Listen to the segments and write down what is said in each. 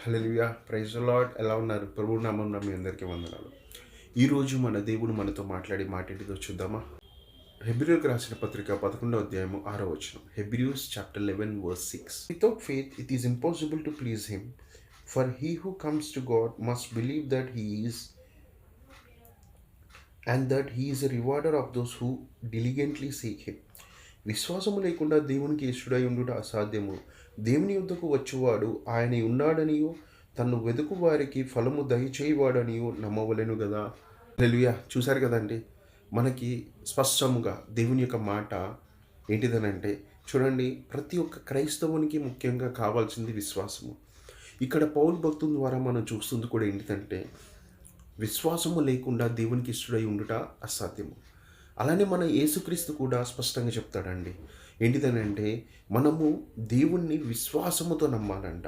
Hallelujah praise the lord. ఎలా ఉన్నారు? ప్రభువు నామమున మీ అందరికీ వందనాలు. ఈరోజు మన దేవుడు మనతో మాట్లాడే మాట ఏంటిదో చూద్దామా? హెబ్రీయులకు రాసిన పత్రిక 11వ అధ్యాయము 6వ వచనం. హెబ్రీస్ chapter 11 verse 6. Without faith it is impossible to please him, for he who comes to God must believe that he is, and that he is a rewarder of those who diligently seek him. విశ్వాసము లేకుండా దేవునికి ఇష్టడై ఉండుట అసాధ్యము. దేవుని యుద్ధకు వచ్చువాడు ఆయన ఉన్నాడనియు తన్ను వెదుకు వారికి ఫలము దయచేయవాడనియు నమ్మవలెను కదా. హల్లెలూయా. చూశారు కదండి, మనకి స్పష్టముగా దేవుని యొక్క మాట ఏంటిదనంటే, చూడండి, ప్రతి ఒక్క క్రైస్తవునికి ముఖ్యంగా కావాల్సింది విశ్వాసము. ఇక్కడ పౌలు భక్తుల ద్వారా మనం చూస్తుంది కూడా ఏంటిదంటే, విశ్వాసము లేకుండా దేవునికి ఇష్టడై ఉండుట అసాధ్యము. అలానే మన యేసుక్రీస్తు కూడా స్పష్టంగా చెప్తాడండి. ఏంటిదనంటే, మనము దేవుణ్ణి విశ్వాసముతో నమ్మాలంట.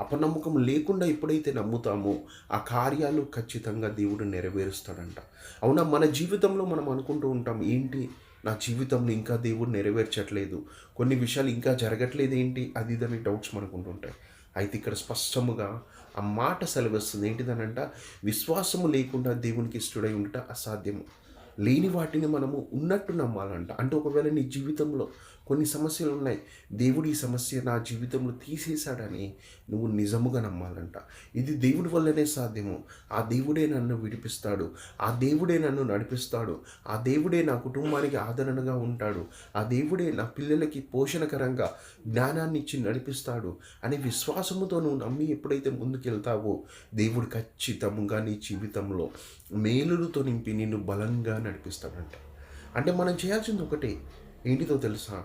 అపనమ్మకం లేకుండా ఎప్పుడైతే నమ్ముతామో ఆ కార్యాలు ఖచ్చితంగా దేవుడు నెరవేరుస్తాడంట. అవునా, మన జీవితంలో మనం అనుకుంటూ ఉంటాం, ఏంటి నా జీవితంలో ఇంకా దేవుడు నెరవేర్చట్లేదు, కొన్ని విషయాలు ఇంకా జరగట్లేదు, ఏంటి అది ఇదని డౌట్స్ మనకు ఉంటుంటాయి. అయితే ఇక్కడ స్పష్టముగా ఆ మాట సెలవిస్తుంది. ఏంటిదనంట, విశ్వాసము లేకుండా దేవునికి ఇష్టడై ఉండుట అసాధ్యము. లేని వాటిని మనము ఉన్నట్టు నమ్మాలంట. అంటే ఒకవేళ నీ జీవితంలో కొన్ని సమస్యలు ఉన్నాయి, దేవుడు ఈ సమస్య నా జీవితంలో తీసేశాడని నువ్వు నిజముగా నమ్మాలంట. ఇది దేవుడి వల్లనే సాధ్యము. ఆ దేవుడే నన్ను విడిపిస్తాడు, ఆ దేవుడే నన్ను నడిపిస్తాడు, ఆ దేవుడే నా కుటుంబానికి ఆదరణగా ఉంటాడు, ఆ దేవుడే నా పిల్లలకి పోషణకరంగా జ్ఞానాన్ని ఇచ్చి నడిపిస్తాడు అనే విశ్వాసముతో నువ్వు నమ్మి ఎప్పుడైతే ముందుకెళ్తావో దేవుడు ఖచ్చితంగా నీ జీవితంలో మేలులతో నింపి నిన్ను బలంగా నడిపిస్తాడంట. అంటే మనం చేయాల్సింది ఒకటే, ఏంటిదో తెలుసా?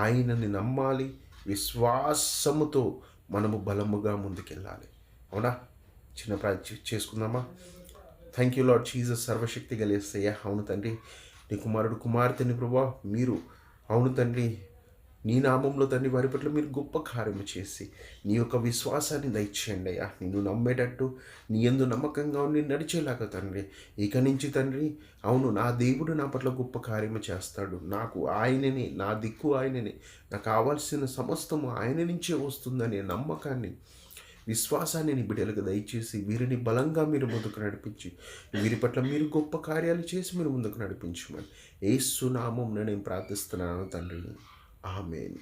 ఆయనని నమ్మాలి, విశ్వాసముతో మనము బలముగా ముందుకెళ్ళాలి. అవునా? చిన్న చేసుకుందామా? Thank you lord Jesus. సర్వశక్తి కలిగిస్తాయా. అవును తండ్రి, నీ కుమారుడు కుమార్తెని ప్రభా మీరు, అవును తండ్రి, నీ నామంలో తండ్రి వారి పట్ల మీరు గొప్ప కార్యము చేసి నీ యొక్క విశ్వాసాన్ని దయచేయండి అయ్యా. నిన్ను నమ్మేటట్టు నీ యందు నమ్మకంగా ఉండి నడిచేలాగా తండ్రి, ఇక నుంచి తండ్రి, అవును నా దేవుడు నా పట్ల గొప్ప కార్యము చేస్తాడు, నాకు ఆయననే, నా దిక్కు ఆయననే, నాకు కావాల్సిన సమస్తము ఆయన నుంచే వస్తుందనే నమ్మకాన్ని, విశ్వాసాన్ని నీ బిడ్డలకు దయచేసి వీరిని బలంగా మీరు ముందుకు నడిపించి వీరి పట్ల మీరు గొప్ప కార్యాలు చేసి మీరు ముందుకు నడిపించమని యేసు నామమున నేను ప్రార్థిస్తున్నాను తండ్రి. ఆమేన్.